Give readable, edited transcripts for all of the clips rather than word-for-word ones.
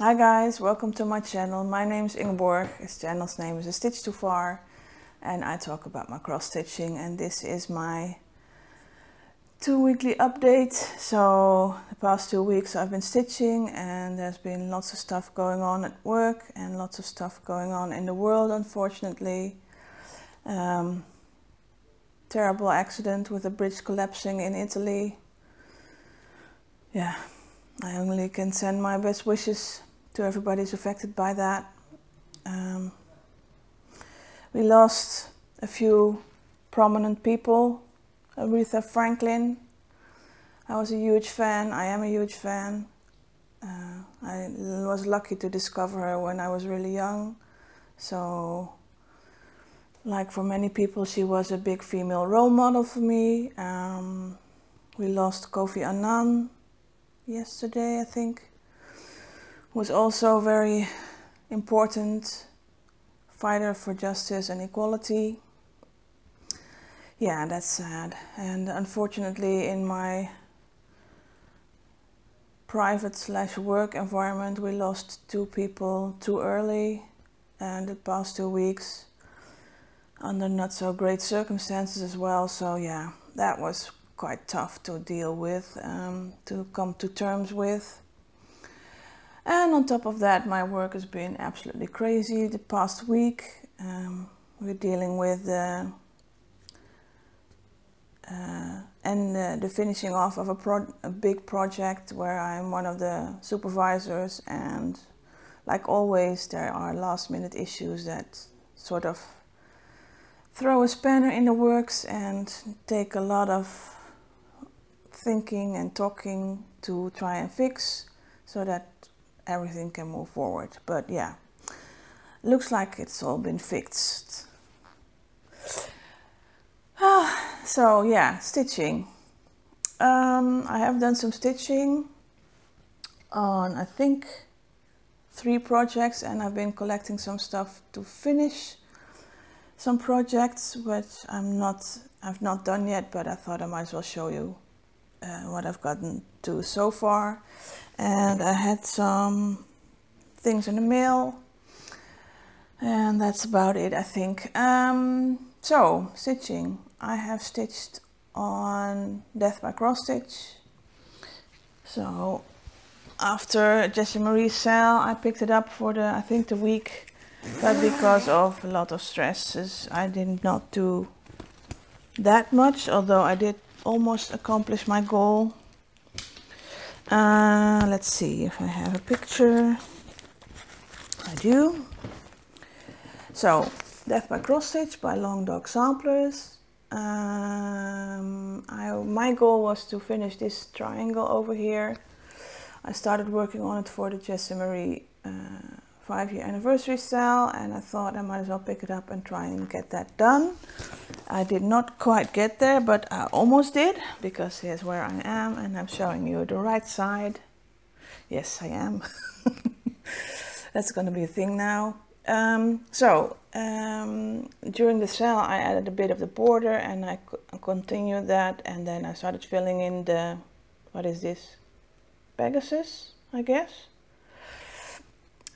Hi guys, welcome to my channel. My name is Ingeborg. This channel's name is A Stitch Too Far, and I talk about my cross stitching, and this is my 2-weekly update. So the past 2 weeks I've been stitching, and there's been lots of stuff going on at work and lots of stuff going on in the world, unfortunately. Terrible accident with a bridge collapsing in Italy. Yeah, I only can send my best wishes to everybody who's affected by that. We lost a few prominent people. Aretha Franklin, I was a huge fan, I am a huge fan. I was lucky to discover her when I was really young. So, like for many people, she was a big female role model for me. We lost Kofi Annan yesterday, I think. Was also a very important fighter for justice and equality. Yeah, that's sad. And unfortunately, in my private/work environment, we lost 2 people too early, and the past 2 weeks under not so great circumstances as well. So yeah, that was quite tough to deal with, to come to terms with. And on top of that, my work has been absolutely crazy the past week. We're dealing with the finishing off of a big project where I'm one of the supervisors, and like always there are last minute issues that sort of throw a spanner in the works and take a lot of thinking and talking to try and fix so that everything can move forward. But yeah, looks like it's all been fixed. So yeah, stitching. I have done some stitching on I think 3 projects, and I've been collecting some stuff to finish some projects which I've not done yet, but I thought I might as well show you what I've gotten to so far. And I had some things in the mail, and that's about it, I think. So stitching, I have stitched on Death by Cross Stitch. So after Jessie Marie's sale, I picked it up for I think the week, but because of a lot of stresses, I did not do that much, although I did almost accomplish my goal. Let's see if I have a picture. I do. So, Death by Cross Stitch by Long Dog Samplers. My goal was to finish this triangle over here. I started working on it for the Jessie Marie 5-year anniversary sale, and I thought I might as well pick it up and try and get that done. I did not quite get there, but I almost did, because here's where I am, and I'm showing you the right side. Yes, I am. That's going to be a thing now. During the sale I added a bit of the border, and I continued that, and then I started filling in the, what is this? Pegasus, I guess.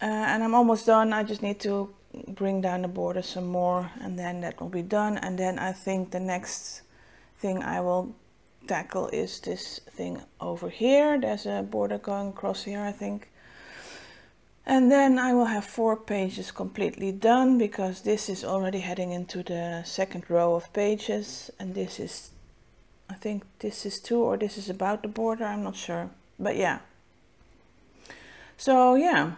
And I'm almost done. I just need to bring down the border some more, and then that will be done. And then I think the next thing I will tackle is this thing over here. There's a border going across here, I think. And then I will have 4 pages completely done, because this is already heading into the 2nd row of pages, and this is, I think this is 2, or this is about the border, I'm not sure, but yeah. So yeah,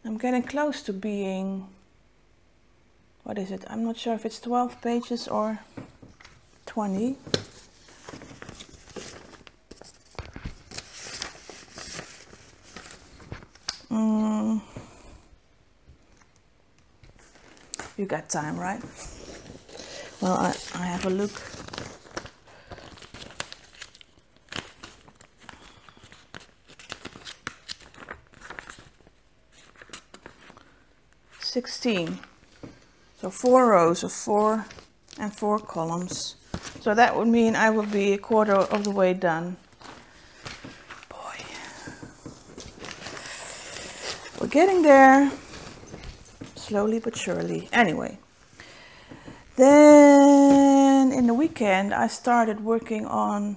I'm getting close to being, what is it? I'm not sure if it's 12 pages or 20. You got time, right? Well, I have a look. $16. So 4 rows of 4 and 4 columns. So that would mean I will be a quarter of the way done. Boy. getting there, slowly but surely. Anyway, then in the weekend I started working on,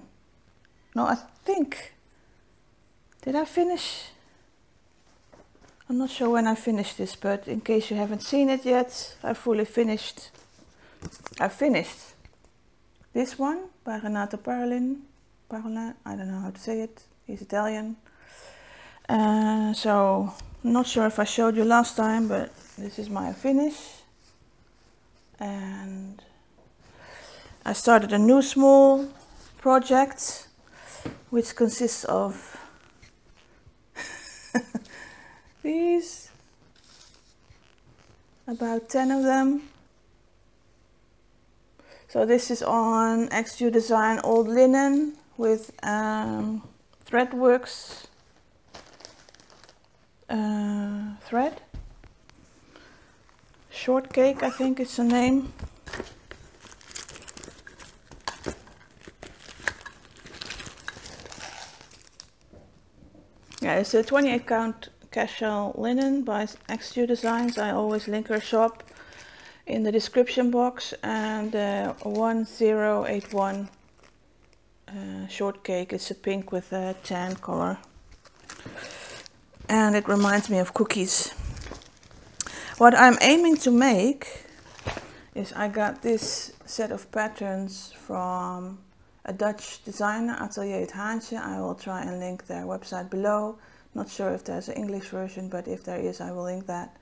no, I think, did I finish? I'm not sure when I finished this, but in case you haven't seen it yet, I finished this one by Parolin, I don't know how to say it, he's Italian. So, I'm not sure if I showed you last time, but this is my finish. And I started a new small project, which consists of these, about 10 of them. So this is on xJudesigns old linen with threadworx thread. Shortcake, I think it's the name. Yeah, it's a 28 count casual linen by xJudesigns. I always link her shop in the description box. And 1081 shortcake. It's a pink with a tan color. And it reminds me of cookies. What I'm aiming to make is, I got this set of patterns from a Dutch designer, Atelier Haantje. I will try and link their website below. Not sure if there's an English version, but if there is, I will link that.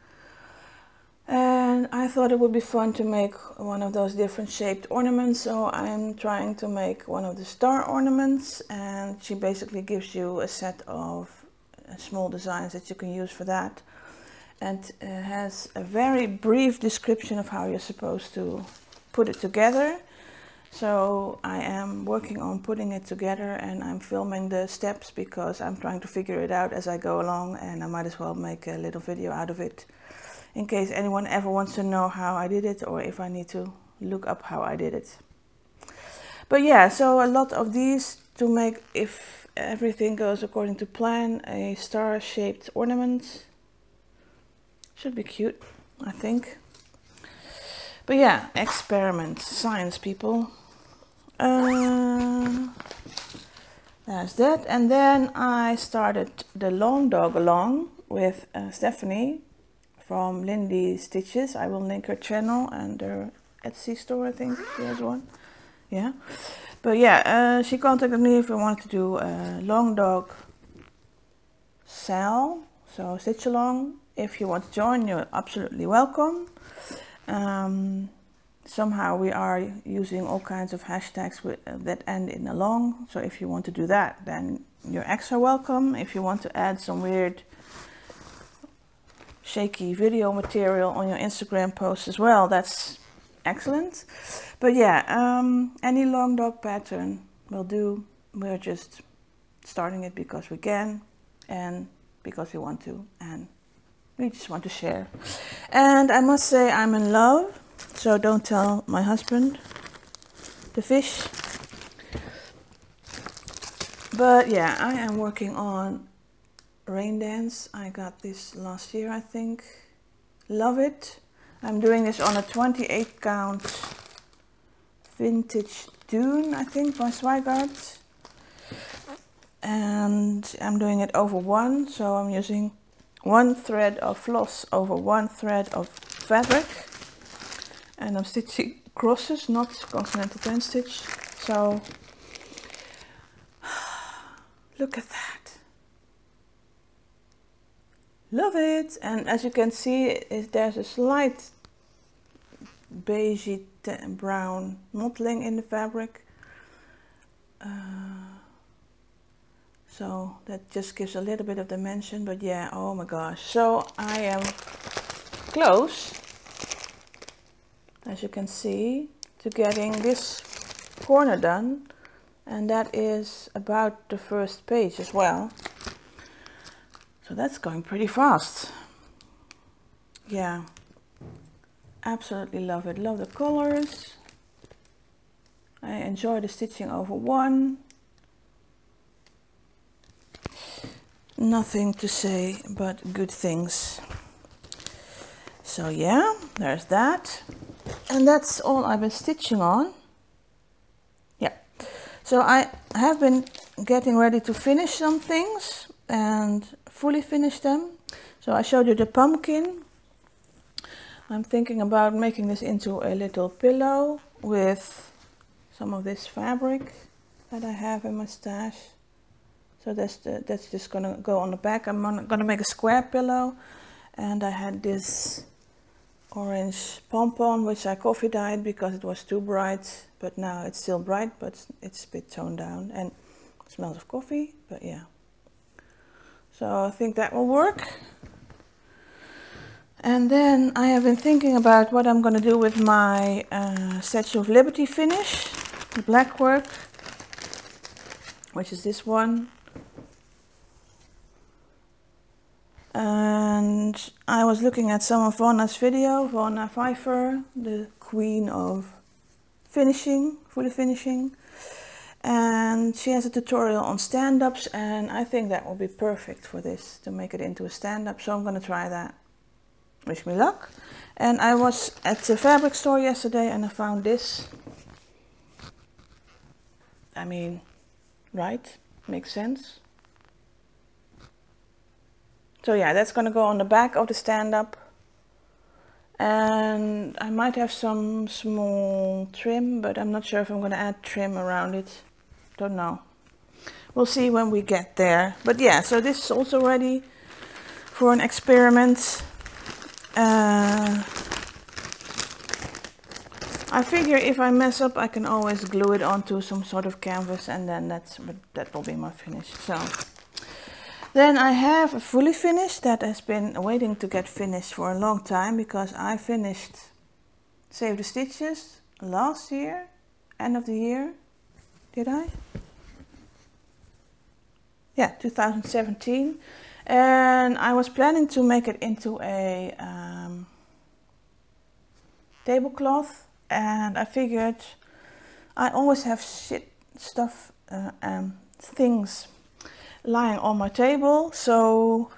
And I thought it would be fun to make one of those different shaped ornaments, so I'm trying to make one of the star ornaments, and she basically gives you a set of small designs that you can use for that, and has a very brief description of how you're supposed to put it together. So I am working on putting it together, and I'm filming the steps because I'm trying to figure it out as I go along, and I might as well make a little video out of it in case anyone ever wants to know how I did it, or if I need to look up how I did it. But yeah, so a lot of these to make, if everything goes according to plan, a star-shaped ornament. Should be cute, I think. But yeah, experiment, science, people. There's that. And then I started the long dog along with Stephanie from Lindy Stitches. I will link her channel and her Etsy store, I think she has one. Yeah. But yeah, she contacted me if I wanted to do a long dog sale, so stitch along. If you want to join, you're absolutely welcome. Somehow we are using all kinds of hashtags that end in along, so if you want to do that, then you're extra welcome. If you want to add some weird shaky video material on your Instagram post as well, that's excellent. But yeah, any long dog pattern will do. We're just starting it because we can, and because we want to, and we just want to share. And I must say, I'm in love, so don't tell my husband, the fish. But yeah, I am working on Raindance. I got this last year, I think. Love it. I'm doing this on a 28 count vintage dune, I think, by Zweigart. And I'm doing it over one, so I'm using one thread of floss over one thread of fabric. And I'm stitching crosses, not continental ten stitch. So look at that. Love it. And as you can see, there's a slight beigey brown mottling in the fabric. So that just gives a little bit of dimension, but yeah, oh my gosh. So I am close, as you can see, to getting this corner done, and that is about the first page as well. So that's going pretty fast. Yeah, absolutely love it. Love the colors. I enjoy the stitching over one. nothing to say but good things. So yeah, there's that. And that's all I've been stitching on. Yeah. So I have been getting ready to finish some things and fully finish them. So I showed you the pumpkin. I'm thinking about making this into a little pillow with some of this fabric that I have in my stash. So that's just gonna go on the back. I'm gonna make a square pillow, and I had this orange pom-pom which I coffee dyed because it was too bright, but now it's still bright, but it's a bit toned down and it smells of coffee, but yeah. So I think that will work. And then I have been thinking about what I'm going to do with my Statue of Liberty finish, the Blackwork, which is this one. And I was looking at some of Vanna's video, Vanna Pfeiffer, the queen of finishing, fully finishing. And she has a tutorial on stand-ups, and I think that will be perfect for this, to make it into a stand-up, so I'm going to try that. Wish me luck. And I was at the fabric store yesterday and I found this. I mean, right? Makes sense. So yeah, that's going to go on the back of the stand-up. And I might have some small trim, but I'm not sure if I'm going to add trim around it. Don't know. We'll see when we get there. But yeah, so this is also ready for an experiment. I figure if I mess up, I can always glue it onto some sort of canvas, and then that will be my finish. So then I have a fully finished that has been waiting to get finished for a long time, because I finished Save the Stitches last year, end of the year. Did I? Yeah, 2017. And I was planning to make it into a tablecloth, and I figured I always have things lying on my table, so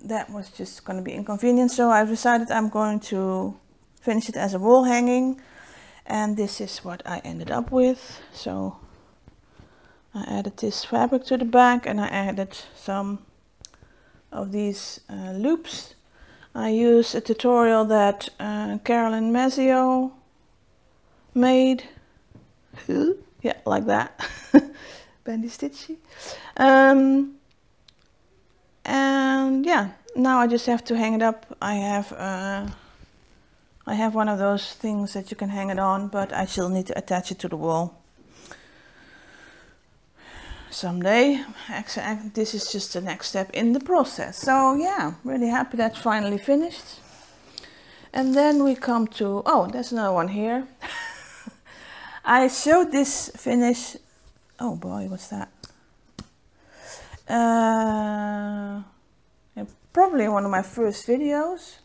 that was just going to be inconvenient. So I've decided I'm going to finish it as a wall hanging, and this is what I ended up with. So I added this fabric to the back, and I added some of these loops. I used a tutorial that Carolyn Mazzio made. Yeah, like that. Bendy stitchy. And yeah, now I just have to hang it up. I have one of those things that you can hang it on, but I still need to attach it to the wall someday. Actually, this is just the next step in the process. So yeah, really happy that's finally finished. And then we come to, oh, there's another one here. I showed this finish, oh boy, what's that? Probably one of my first videos.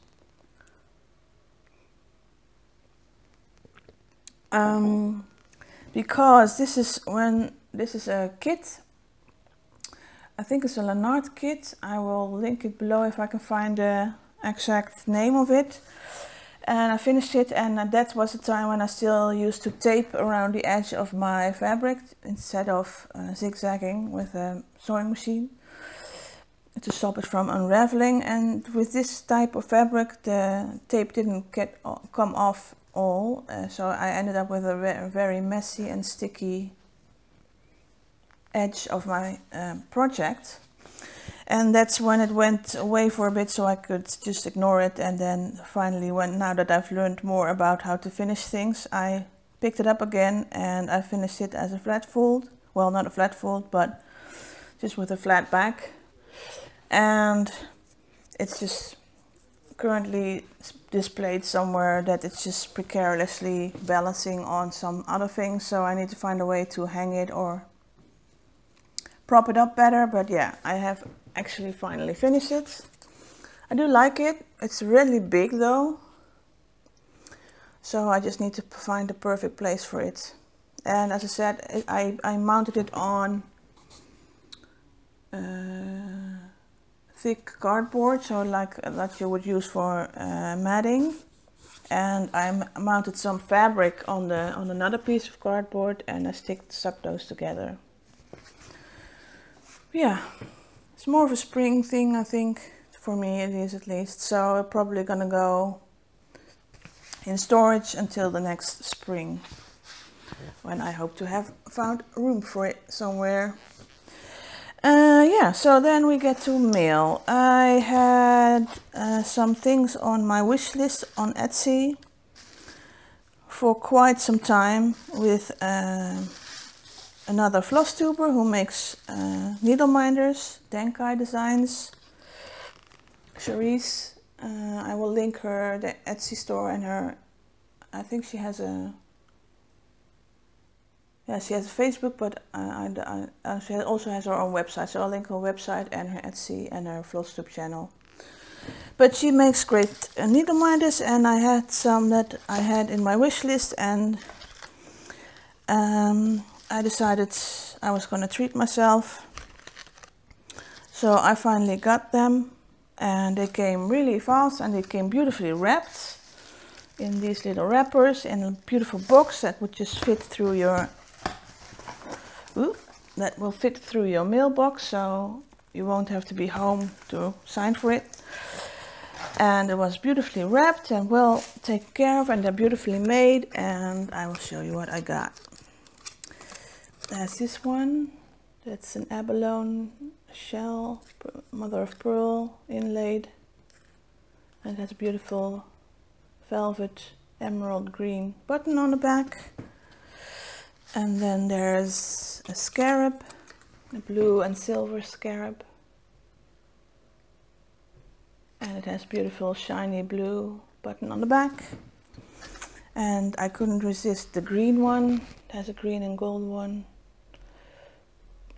Because this is a kit. I think it's a Lanarte kit. I will link it below if I can find the exact name of it. And I finished it, and that was the time when I still used to tape around the edge of my fabric instead of zigzagging with a sewing machine to stop it from unraveling. And with this type of fabric, the tape didn't come off all, so I ended up with a very messy and sticky edge of my project. And that's when it went away for a bit, so I could just ignore it. And then finally, now that I've learned more about how to finish things, I picked it up again and I finished it as a flat fold. Well, not a flat fold, but just with a flat back. And it's just currently displayed somewhere that it's just precariously balancing on some other things. So I need to find a way to hang it or prop it up better. But yeah, I have actually finally finished it. I do like it. It's really big though, so I just need to find the perfect place for it. And as I said, I mounted it on thick cardboard, so like that you would use for matting. And I mounted some fabric on another piece of cardboard, and I stuck those together. Yeah, it's more of a spring thing, I think. For me it is, at least. So I'm probably gonna go in storage until the next spring, when I hope to have found room for it somewhere. Yeah, so then we get to mail. I had some things on my wish list on Etsy for quite some time with another flosstuber who makes needle minders, xJudesigns. Cherise. I will link her the Etsy store and her. I think she has a. Yeah, she has a Facebook, but she also has her own website. So I'll link her website and her Etsy and her flosstube channel. But she makes great needle minders, and I had some that I had in my wish list, and I decided I was going to treat myself. So I finally got them, and they came really fast, and they came beautifully wrapped in these little wrappers in a beautiful box that would just fit through your mailbox, so you won't have to be home to sign for it. And it was beautifully wrapped and well taken care of, and they're beautifully made, and I will show you what I got. There's this one. That's an abalone shell, mother of pearl inlaid, and it has a beautiful velvet emerald green button on the back. And then there's a scarab, a blue and silver scarab, and it has beautiful shiny blue button on the back. And I couldn't resist the green one. It has a green and gold one,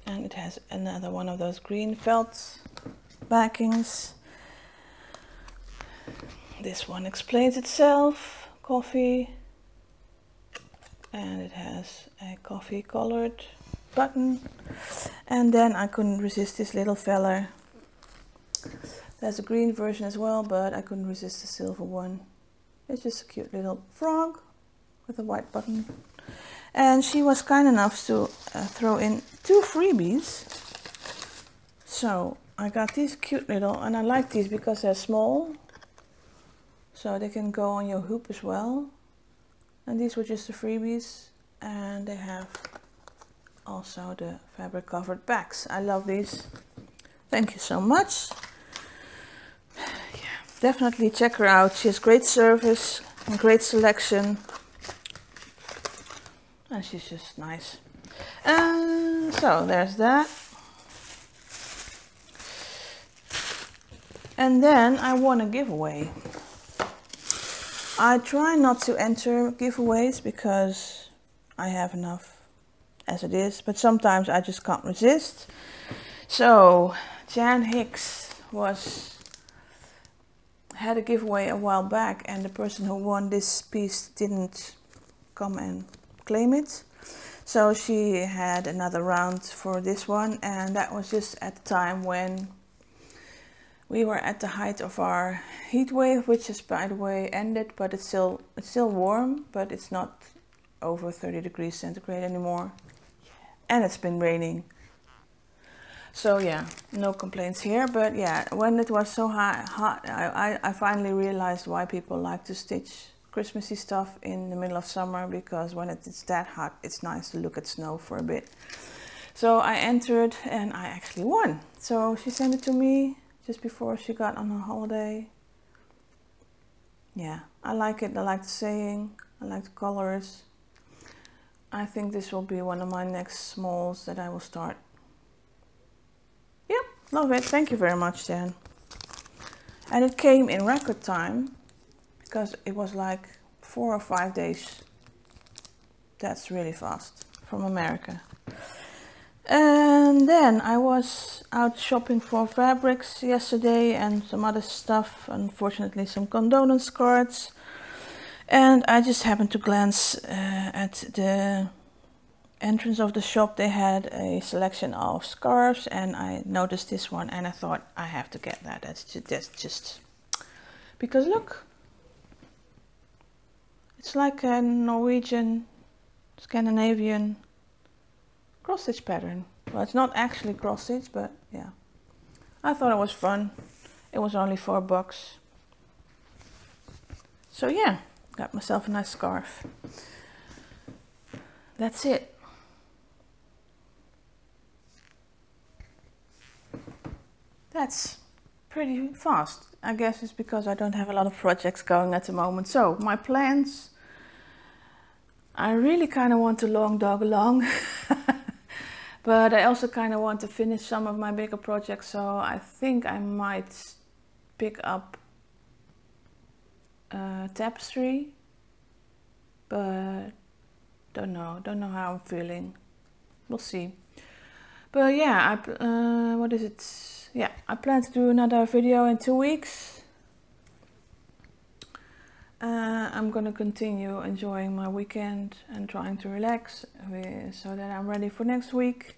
and it has another one of those green felt backings. This one explains itself, coffee, and it has a coffee colored button. And then I couldn't resist this little fella. There's a green version as well, but I couldn't resist the silver one. It's just a cute little frog with a white button. And she was kind enough to throw in 2 freebies. So I got these cute little, and I like these because they're small, so they can go on your hoop as well. And these were just the freebies, and they have also the fabric covered backs. I love these. Thank you so much. Yeah, definitely check her out. She has great service and great selection, and she's just nice. So there's that. And then I won a giveaway. I try not to enter giveaways because I have enough as it is, but sometimes I just can't resist. So Jan Hicks had a giveaway a while back, and the person who won this piece didn't come and claim it. So she had another round for this one, and that was just at the time when we were at the height of our heat wave, which has, by the way, ended, but it's still warm, but it's not over 30 degrees centigrade anymore. And it's been raining. So yeah, no complaints here. But yeah, when it was so hot, I finally realized why people like to stitch Christmassy stuff in the middle of summer, because when it's that hot, it's nice to look at snow for a bit. So I entered, and I actually won. So she sent it to me just before she got on her holiday. Yeah, I like it. I like the saying. I like the colors. I think this will be one of my next smalls that I will start. Yep, love it. Thank you very much, Jan. And it came in record time, because it was like 4 or 5 days. That's really fast from America. And then I was out shopping for fabrics yesterday and some other stuff, unfortunately some condolence cards. And I just happened to glance at the entrance of the shop they had a selection of scarves, and I noticed this one and I thought I have to get that. That's just because look, it's like a Norwegian, Scandinavian cross stitch pattern. Well, it's not actually cross stitch, but yeah, I thought it was fun. It was only $4. So yeah, got myself a nice scarf. That's it. That's pretty fast. I guess it's because I don't have a lot of projects going at the moment. So my plans, I really kind of want to long dog along. But I also kind of want to finish some of my bigger projects. So I think I might pick up tapestry, but don't know how I'm feeling. We'll see. But yeah, what is it? Yeah, I plan to do another video in 2 weeks. I'm gonna continue enjoying my weekend and trying to relax so that I'm ready for next week.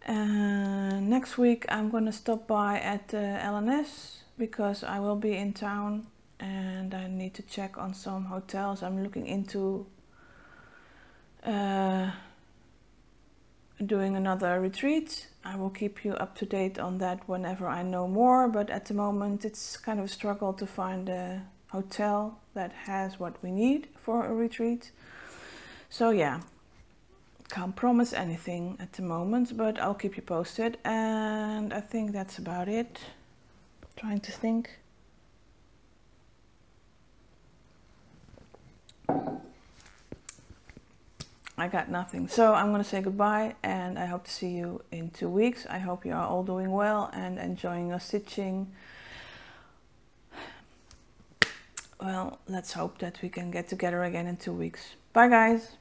Next week I'm gonna stop by at LNS because I will be in town and I need to check on some hotels. I'm looking into doing another retreat. I will keep you up to date on that whenever I know more, but at the moment it's kind of a struggle to find a hotel that has what we need for a retreat. So yeah, can't promise anything at the moment, but I'll keep you posted. And I think that's about it. Trying to think. I got nothing. So I'm going to say goodbye and I hope to see you in 2 weeks. I hope you are all doing well and enjoying your stitching. Well, let's hope that we can get together again in 2 weeks. Bye guys.